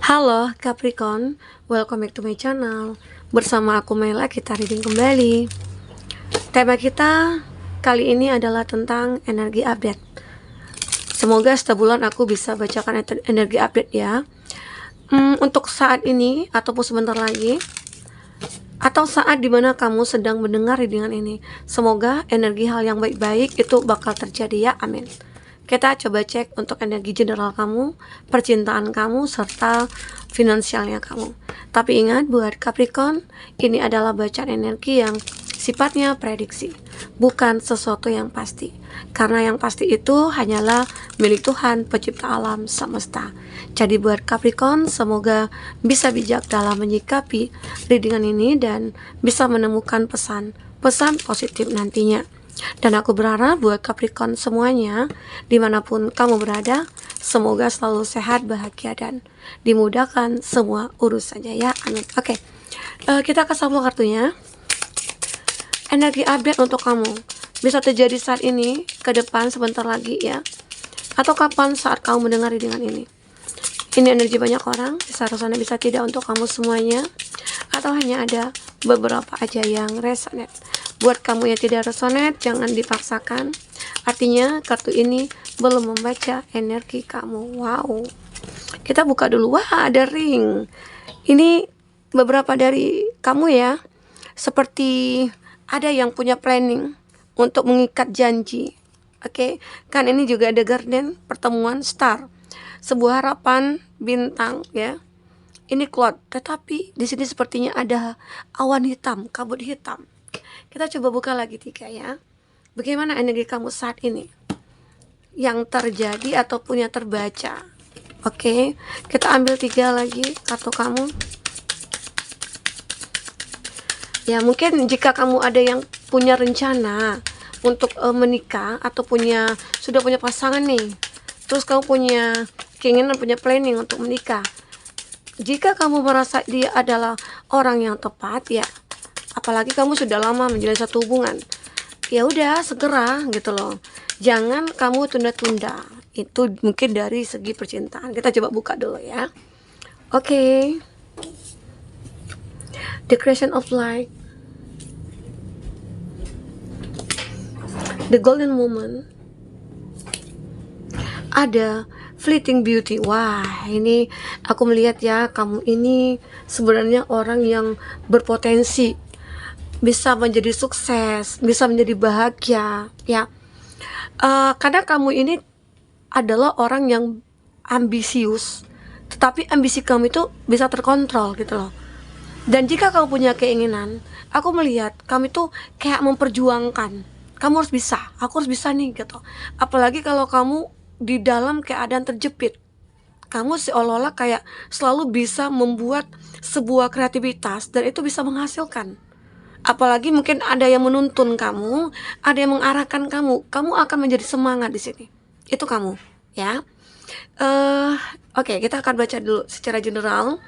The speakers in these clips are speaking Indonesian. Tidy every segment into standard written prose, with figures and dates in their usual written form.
Halo Capricorn, welcome back to my channel. Bersama aku Mela, kita reading kembali. Tema kita kali ini adalah tentang energi update. Semoga setiap bulan aku bisa bacakan energi update ya. Untuk saat ini ataupun sebentar lagi, atau saat dimana kamu sedang mendengar readingan ini, semoga energi hal yang baik-baik itu bakal terjadi ya, amin. Kita coba cek untuk energi general kamu, percintaan kamu, serta finansialnya kamu. Tapi ingat buat Capricorn, ini adalah bacaan energi yang sifatnya prediksi, bukan sesuatu yang pasti. Karena yang pasti itu hanyalah milik Tuhan, pencipta alam semesta. Jadi buat Capricorn, semoga bisa bijak dalam menyikapi readingan ini dan bisa menemukan pesan positif nantinya. Dan aku berharap buat Capricorn semuanya, dimanapun kamu berada, semoga selalu sehat, bahagia, dan dimudahkan semua urusannya ya, amin. Oke, kita ke sampul kartunya. Energi update untuk kamu bisa terjadi saat ini, ke depan sebentar lagi ya, atau kapan saat kamu mendengar readingan ini. Ini energi banyak orang, bisa resonate bisa tidak untuk kamu semuanya, atau hanya ada beberapa aja yang resonate. Buat kamu yang tidak resonate, jangan dipaksakan. Artinya kartu ini belum membaca energi kamu. Wow. Kita buka dulu. Wah, ada ring. Ini beberapa dari kamu ya. Seperti ada yang punya planning untuk mengikat janji. Oke. Kan ini juga ada garden, pertemuan, star. Sebuah harapan bintang ya. Ini cloud, tetapi di sini sepertinya ada awan hitam, kabut hitam. Kita coba buka lagi 3 ya. Bagaimana energi kamu saat ini? Yang terjadi ataupun yang terbaca. Oke, kita ambil 3 lagi kartu kamu. Ya, mungkin jika kamu ada yang punya rencana untuk menikah atau sudah punya pasangan nih. Terus kamu punya keinginan, punya planning untuk menikah. Jika kamu merasa dia adalah orang yang tepat ya, apalagi kamu sudah lama menjalin satu hubungan, ya udah segera gitu loh. Jangan kamu tunda-tunda. Itu mungkin dari segi percintaan. Kita coba buka dulu ya. Oke. The creation of light. The golden moment. Ada fleeting beauty. Wah, ini aku melihat ya, kamu ini sebenarnya orang yang berpotensi bisa menjadi sukses, bisa menjadi bahagia ya. Karena kamu ini adalah orang yang ambisius, tetapi ambisi kamu itu bisa terkontrol gitu loh. Dan jika kamu punya keinginan, aku melihat kamu itu kayak memperjuangkan, kamu harus bisa, aku harus bisa nih gitu. Apalagi kalau kamu di dalam keadaan terjepit, kamu seolah-olah kayak selalu bisa membuat sebuah kreativitas dan itu bisa menghasilkan. Apalagi mungkin ada yang menuntun kamu, ada yang mengarahkan kamu akan menjadi semangat di sini. Itu kamu, ya. Oke, kita akan baca dulu secara general.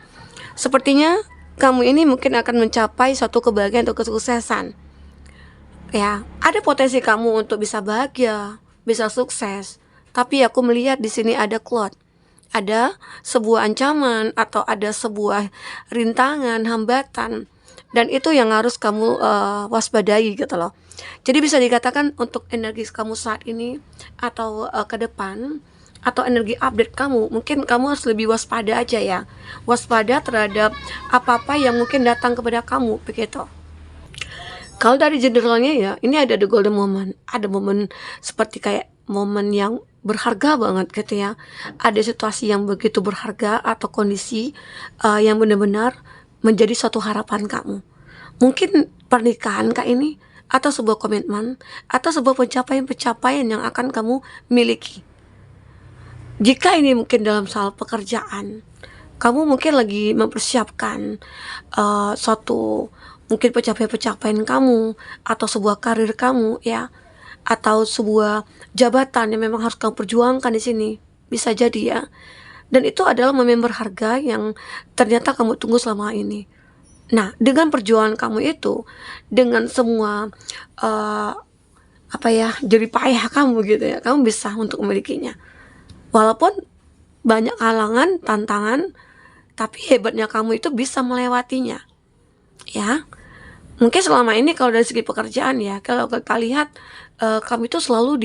Sepertinya kamu ini mungkin akan mencapai suatu kebahagiaan atau kesuksesan. Ya, ada potensi kamu untuk bisa bahagia, bisa sukses. Tapi aku melihat di sini ada cloud. Ada sebuah ancaman atau ada sebuah rintangan, hambatan. Dan itu yang harus kamu waspadai gitu loh. Jadi bisa dikatakan untuk energi kamu saat ini atau ke depan, atau energi update kamu, mungkin kamu harus lebih waspada aja ya. Waspada terhadap apa-apa yang mungkin datang kepada kamu, begitu. Kalau dari generalnya ya, ini ada the golden moment. Ada momen seperti kayak momen yang berharga banget gitu ya. Ada situasi yang begitu berharga atau kondisi yang benar-benar menjadi suatu harapan kamu. Mungkin pernikahan kak ini, atau sebuah komitmen, atau sebuah pencapaian-pencapaian yang akan kamu miliki. Jika ini mungkin dalam soal pekerjaan, kamu mungkin lagi mempersiapkan suatu mungkin pencapaian-pencapaian kamu, atau sebuah karir kamu ya, atau sebuah jabatan yang memang harus kamu perjuangkan di sini, bisa jadi ya. Dan itu adalah momen berharga yang ternyata kamu tunggu selama ini. Nah, dengan perjuangan kamu itu, dengan semua jerih payah kamu gitu ya, kamu bisa untuk memilikinya. Walaupun banyak halangan, tantangan, tapi hebatnya kamu itu bisa melewatinya, ya. Mungkin selama ini kalau dari segi pekerjaan ya, kalau kita lihat kamu itu selalu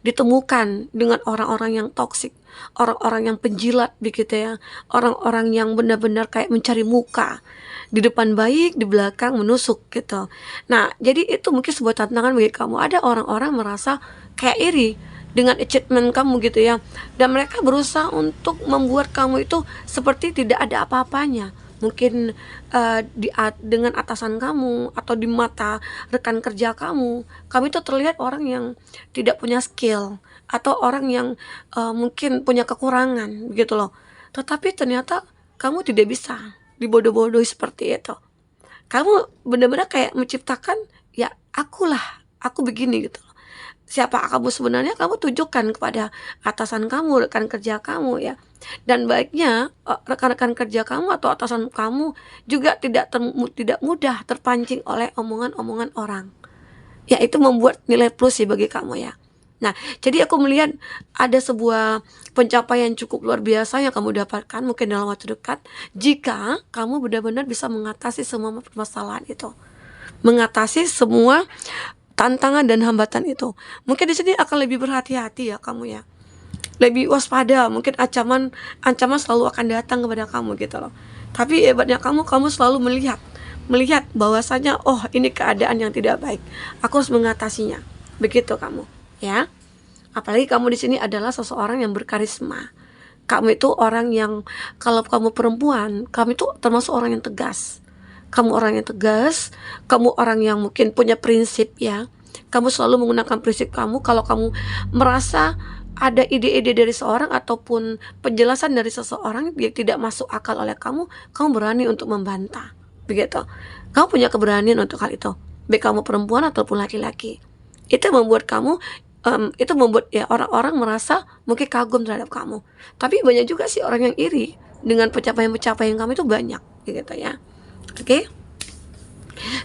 ditemukan dengan orang-orang yang toksik, orang-orang yang penjilat begitu ya, orang-orang yang benar-benar kayak mencari muka, di depan baik, di belakang menusuk gitu. Nah, jadi itu mungkin sebuah tantangan bagi kamu. Ada orang-orang merasa kayak iri dengan achievement kamu gitu ya, dan mereka berusaha untuk membuat kamu itu seperti tidak ada apa-apanya. Mungkin dengan atasan kamu atau di mata rekan kerja kamu itu terlihat orang yang tidak punya skill atau orang yang mungkin punya kekurangan begitu loh. Tetapi ternyata kamu tidak bisa dibodoh-bodohi seperti itu. Kamu benar-benar kayak menciptakan, ya akulah, aku begini gitu. Siapa kamu sebenarnya, kamu tunjukkan kepada atasan kamu, rekan kerja kamu ya. Dan baiknya rekan-rekan kerja kamu atau atasan kamu juga tidak mudah terpancing oleh omongan-omongan orang. Ya, itu membuat nilai plus sih bagi kamu ya. Nah, jadi aku melihat ada sebuah pencapaian cukup luar biasa yang kamu dapatkan mungkin dalam waktu dekat jika kamu benar-benar bisa mengatasi semua permasalahan itu. Mengatasi semua tantangan dan hambatan itu. Mungkin di sini akan lebih berhati-hati ya kamu ya. Lebih waspada, mungkin ancaman selalu akan datang kepada kamu gitu loh. Tapi hebatnya kamu selalu melihat bahwasanya oh ini keadaan yang tidak baik. Aku harus mengatasinya. Begitu kamu, ya. Apalagi kamu di sini adalah seseorang yang berkarisma. Kamu itu orang yang, kalau kamu perempuan, kamu itu termasuk orang yang tegas. Kamu orang yang tegas, kamu orang yang mungkin punya prinsip ya. Kamu selalu menggunakan prinsip kamu. Kalau kamu merasa ada ide-ide dari seorang ataupun penjelasan dari seseorang yang tidak masuk akal oleh kamu berani untuk membantah. Begitu. Kamu punya keberanian untuk hal itu. Baik kamu perempuan ataupun laki-laki. Itu membuat kamu ya orang-orang merasa mungkin kagum terhadap kamu. Tapi banyak juga sih orang yang iri dengan pencapaian-pencapaian kamu itu banyak gitu ya. Oke.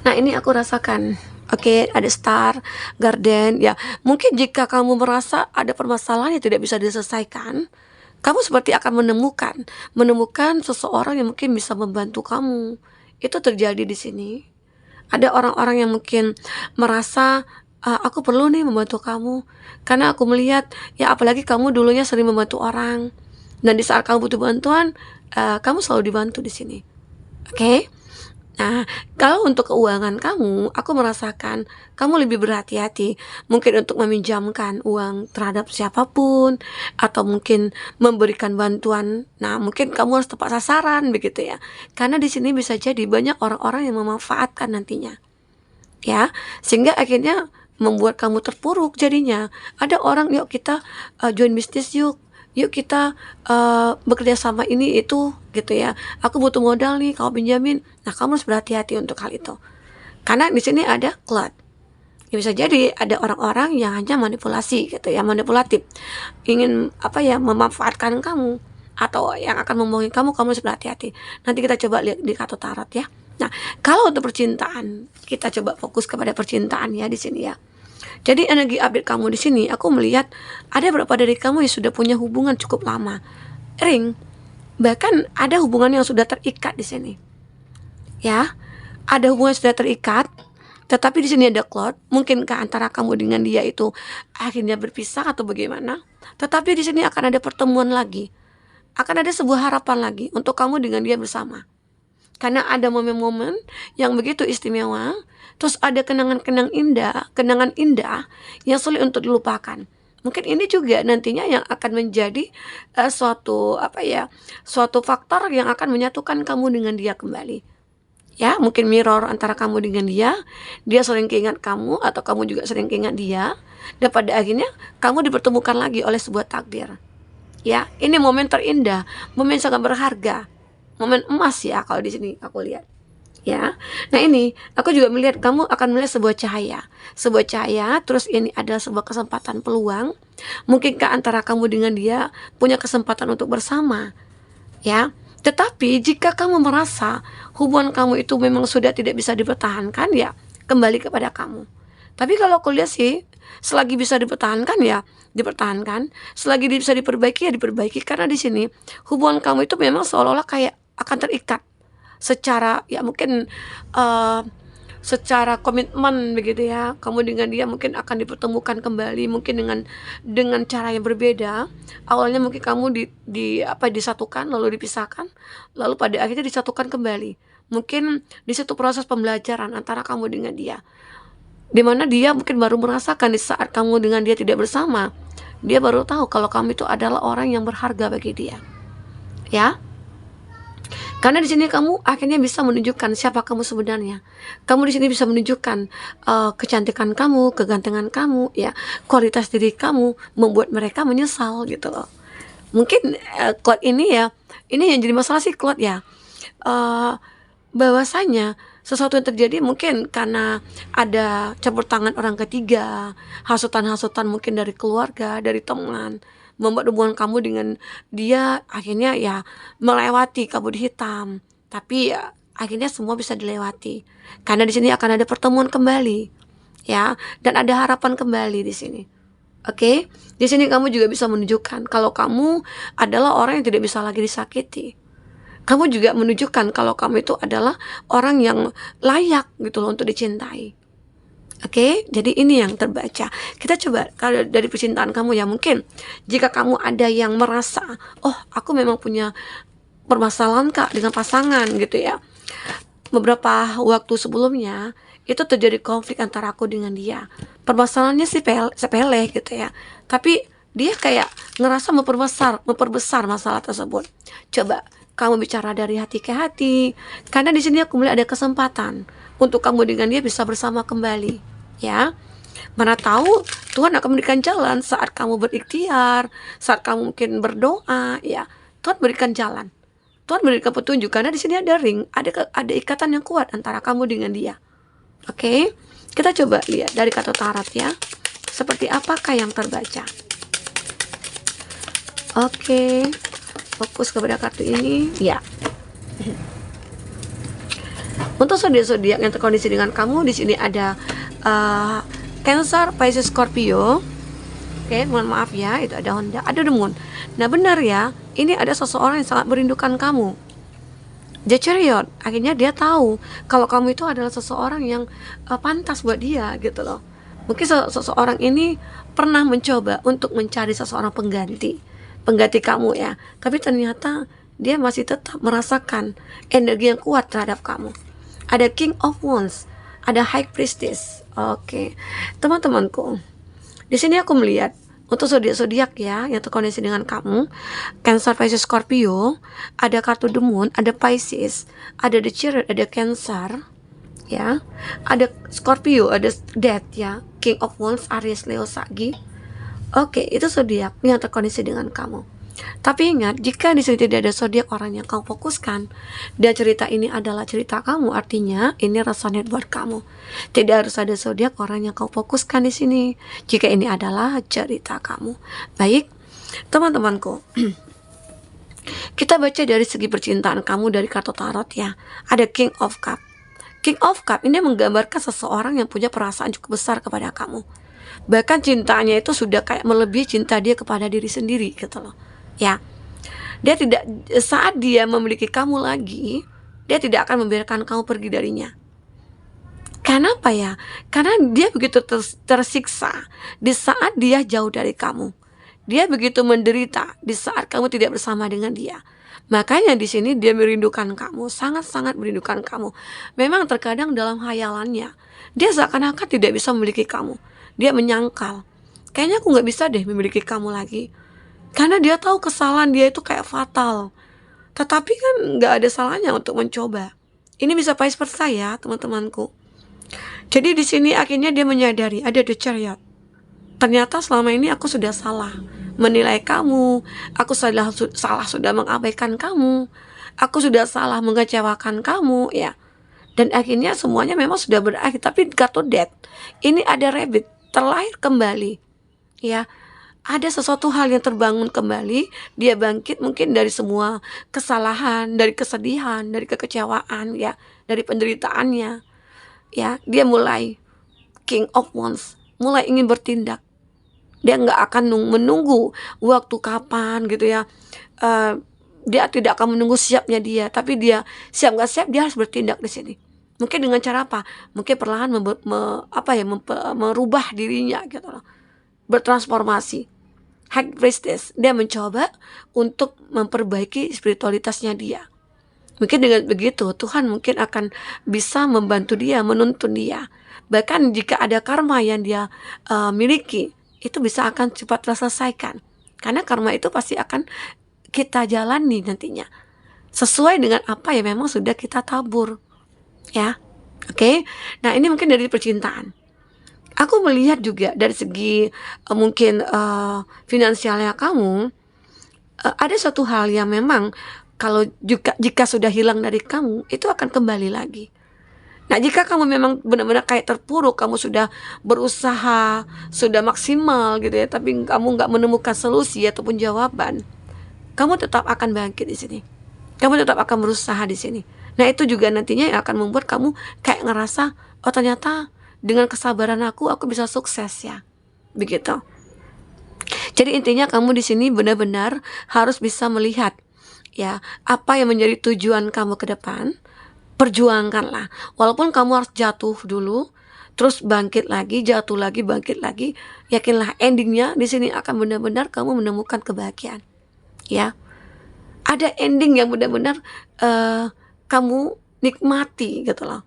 Nah, ini aku rasakan. Oke, ada star, garden ya. Mungkin jika kamu merasa ada permasalahan yang tidak bisa diselesaikan, kamu seperti akan menemukan seseorang yang mungkin bisa membantu kamu. Itu terjadi di sini. Ada orang-orang yang mungkin merasa aku perlu nih membantu kamu karena aku melihat ya, apalagi kamu dulunya sering membantu orang dan di saat kamu butuh bantuan, kamu selalu dibantu di sini. Oke. Nah, kalau untuk keuangan kamu, aku merasakan kamu lebih berhati-hati mungkin untuk meminjamkan uang terhadap siapapun atau mungkin memberikan bantuan. Nah, mungkin kamu harus tepat sasaran begitu ya. Karena di sini bisa jadi banyak orang-orang yang memanfaatkan nantinya. Ya, sehingga akhirnya membuat kamu terpuruk jadinya. Ada orang, yuk kita join bisnis yuk kita bekerja sama ini itu gitu ya. Aku butuh modal nih, kamu pinjamin. Nah, kamu harus berhati-hati untuk hal itu. Karena di sini ada cloud. Ya, bisa jadi ada orang-orang yang hanya manipulasi gitu ya, manipulatif. Ingin memanfaatkan kamu atau yang akan membohongi kamu harus berhati-hati. Nanti kita coba lihat di kartu tarot ya. Nah, kalau untuk percintaan, kita coba fokus kepada percintaan ya di sini ya. Jadi energi update kamu di sini, aku melihat ada beberapa dari kamu yang sudah punya hubungan cukup lama, ring, bahkan ada hubungan yang sudah terikat di sini. Ya, ada hubungan yang sudah terikat, tetapi di sini ada cloud. Mungkinkah antara kamu dengan dia itu akhirnya berpisah atau bagaimana? Tetapi di sini akan ada pertemuan lagi, akan ada sebuah harapan lagi untuk kamu dengan dia bersama. Karena ada momen-momen yang begitu istimewa, terus ada kenangan-kenangan indah yang sulit untuk dilupakan. Mungkin ini juga nantinya yang akan menjadi suatu faktor yang akan menyatukan kamu dengan dia kembali. Ya, mungkin mirror antara kamu dengan dia sering keingat kamu atau kamu juga sering keingat dia, dan pada akhirnya kamu dipertemukan lagi oleh sebuah takdir. Ya, ini momen terindah, momen sangat berharga. Momen emas ya kalau di sini aku lihat. Ya. Nah, ini aku juga melihat kamu akan melihat sebuah cahaya, terus ini adalah sebuah kesempatan peluang. Mungkinkah antara kamu dengan dia punya kesempatan untuk bersama? Ya. Tetapi jika kamu merasa hubungan kamu itu memang sudah tidak bisa dipertahankan, ya kembali kepada kamu. Tapi kalau aku lihat sih, selagi bisa dipertahankan ya dipertahankan, selagi bisa diperbaiki ya diperbaiki, karena di sini hubungan kamu itu memang seolah-olah kayak akan terikat secara ya mungkin secara komitmen begitu ya. Kamu dengan dia mungkin akan dipertemukan kembali, mungkin dengan cara yang berbeda. Awalnya mungkin kamu disatukan lalu dipisahkan, lalu pada akhirnya disatukan kembali. Mungkin di situ proses pembelajaran antara kamu dengan dia, di mana dia mungkin baru merasakan di saat kamu dengan dia tidak bersama, dia baru tahu kalau kamu itu adalah orang yang berharga bagi dia. Ya. Karena di sini kamu akhirnya bisa menunjukkan siapa kamu sebenarnya. Kamu di sini bisa menunjukkan kecantikan kamu, kegantengan kamu, ya, kualitas diri kamu, membuat mereka menyesal gitu loh. Mungkin Claude ini ya, ini yang jadi masalah sih Claude ya. Bahwasanya sesuatu yang terjadi mungkin karena ada campur tangan orang ketiga, hasutan-hasutan mungkin dari keluarga, dari teman, membuat hubungan kamu dengan dia akhirnya ya melewati kabut hitam. Tapi ya akhirnya semua bisa dilewati karena di sini akan ada pertemuan kembali, ya, dan ada harapan kembali di sini. Oke, di sini kamu juga bisa menunjukkan kalau kamu adalah orang yang tidak bisa lagi disakiti. Kamu juga menunjukkan kalau kamu itu adalah orang yang layak gitu loh untuk dicintai. Oke, jadi ini yang terbaca. Kita coba kalau dari percintaan kamu ya, mungkin jika kamu ada yang merasa, oh aku memang punya permasalahan kak dengan pasangan gitu ya. Beberapa waktu sebelumnya itu terjadi konflik antara aku dengan dia. Permasalahannya sih sepele gitu ya, tapi dia kayak ngerasa memperbesar masalah tersebut. Coba kamu bicara dari hati ke hati, karena di sini aku melihat ada kesempatan untuk kamu dengan dia bisa bersama kembali, ya. Mana tahu Tuhan akan memberikan jalan saat kamu berikhtiar, saat kamu mungkin berdoa, ya. Tuhan berikan jalan, Tuhan berikan petunjuk, karena di sini ada ring, ada ikatan yang kuat antara kamu dengan dia. Oke, kita coba lihat dari kartu tarot ya, seperti apakah yang terbaca. Oke, fokus kepada kartu ini ya. Untuk zodiak-zodiak yang terkondisi dengan kamu, di sini ada Cancer, Pisces, Scorpio. Oke, mohon maaf ya, itu ada Honda, ada The Moon. Nah benar ya, ini ada seseorang yang sangat merindukan kamu. The Chariot, akhirnya dia tahu kalau kamu itu adalah seseorang yang pantas buat dia gitu loh. Mungkin seseorang ini pernah mencoba untuk mencari seseorang pengganti kamu ya, tapi ternyata dia masih tetap merasakan energi yang kuat terhadap kamu. Ada King of Wands, ada High Priestess. Oke, teman-temanku, di sini aku melihat untuk zodiak ya yang terkoneksi dengan kamu, Cancer, Pisces, Scorpio, ada kartu The Moon, ada Pisces, ada The Chariot, ada Cancer, ya, ada Scorpio, ada Death ya, King of Wands, Aries, Leo, Sagi. Oke, itu zodiak yang terkoneksi dengan kamu. Tapi ingat, jika di sini tidak ada zodiak orang yang kamu fokuskan dan cerita ini adalah cerita kamu, artinya ini resonate buat kamu. Tidak harus ada zodiak orang yang kamu fokuskan di sini jika ini adalah cerita kamu. Baik, teman-temanku. Kita baca dari segi percintaan kamu dari kartu tarot ya. Ada King of Cup. King of Cup ini menggambarkan seseorang yang punya perasaan cukup besar kepada kamu. Bahkan cintanya itu sudah kayak melebihi cinta dia kepada diri sendiri gitu loh. Ya. Dia tidak, saat dia memiliki kamu lagi, dia tidak akan membiarkan kamu pergi darinya. Kenapa ya? Karena dia begitu tersiksa di saat dia jauh dari kamu. Dia begitu menderita di saat kamu tidak bersama dengan dia. Makanya di sini dia merindukan kamu, sangat-sangat merindukan kamu. Memang terkadang dalam hayalannya, dia seakan-akan tidak bisa memiliki kamu. Dia menyangkal, kayaknya aku gak bisa deh memiliki kamu lagi. Karena dia tahu kesalahan dia itu kayak fatal. Tetapi kan gak ada salahnya untuk mencoba. Ini bisa vice versa ya teman-temanku. Jadi di sini akhirnya dia menyadari ada The Chariot. Ternyata selama ini aku sudah salah menilai kamu. Aku salah sudah mengabaikan kamu. Aku sudah salah mengecewakan kamu ya. Dan akhirnya semuanya memang sudah berakhir. Tapi kartu Death, ini ada rabbit terlahir kembali, ya, ada sesuatu hal yang terbangun kembali, dia bangkit mungkin dari semua kesalahan, dari kesedihan, dari kekecewaan, ya, dari penderitaannya, ya, dia mulai King of Wands, mulai ingin bertindak, dia nggak akan menunggu waktu kapan gitu ya, Dia tidak akan menunggu siapnya dia, tapi dia siap nggak siap dia harus bertindak di sini. Mungkin dengan cara apa? Mungkin perlahan merubah dirinya gitu loh, bertransformasi. High priestess, dia mencoba untuk memperbaiki spiritualitasnya dia. Mungkin dengan begitu Tuhan mungkin akan bisa membantu dia, menuntun dia. Bahkan jika ada karma yang dia miliki, itu bisa akan cepat terselesaikan. Karena karma itu pasti akan kita jalani nantinya sesuai dengan apa yang memang sudah kita tabur, ya. Oke. Nah, ini mungkin dari percintaan. Aku melihat juga dari segi mungkin finansialnya kamu, ada suatu hal yang memang kalau jika sudah hilang dari kamu, itu akan kembali lagi. Nah, jika kamu memang benar-benar kayak terpuruk, kamu sudah berusaha, sudah maksimal gitu ya, tapi kamu nggak menemukan solusi ataupun jawaban, kamu tetap akan bangkit di sini. Kamu tetap akan berusaha di sini. Nah, itu juga nantinya yang akan membuat kamu kayak ngerasa, oh ternyata dengan kesabaran aku bisa sukses ya. Begitu. Jadi intinya kamu di sini benar-benar harus bisa melihat ya, apa yang menjadi tujuan kamu ke depan. Perjuangkanlah. Walaupun kamu harus jatuh dulu, terus bangkit lagi, jatuh lagi, bangkit lagi, yakinlah endingnya di sini akan benar-benar kamu menemukan kebahagiaan. Ya, ada ending yang benar-benar kamu nikmati gitu loh.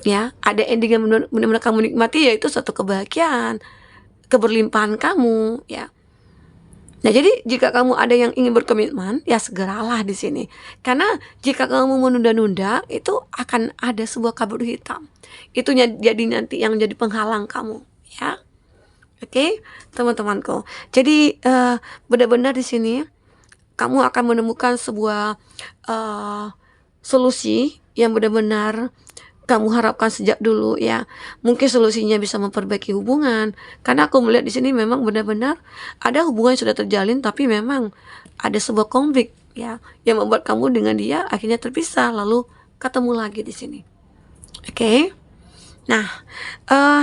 Ya, ada ending yang benar-benar kamu nikmati, yaitu suatu kebahagiaan, keberlimpahan kamu. Ya. Nah, jadi jika kamu ada yang ingin berkomitmen, ya segeralah di sini. Karena jika kamu menunda-nunda, itu akan ada sebuah kabut hitam. Itu jadi nanti yang jadi penghalang kamu. Ya, oke, teman-temanku. Jadi benar-benar di sini kamu akan menemukan sebuah solusi yang benar-benar kamu harapkan sejak dulu ya. Mungkin solusinya bisa memperbaiki hubungan, karena aku melihat di sini memang benar-benar ada hubungan yang sudah terjalin, tapi memang ada sebuah konflik ya yang membuat kamu dengan dia akhirnya terpisah lalu ketemu lagi di sini. Oke. Nah,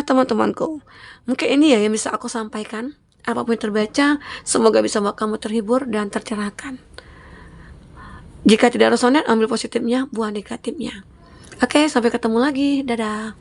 teman-temanku, mungkin ini ya yang bisa aku sampaikan. Apapun yang terbaca, semoga bisa membuat kamu terhibur dan tercerahkan. Jika tidak resonate, ambil positifnya, buang negatifnya. Oke, sampai ketemu lagi. Dadah.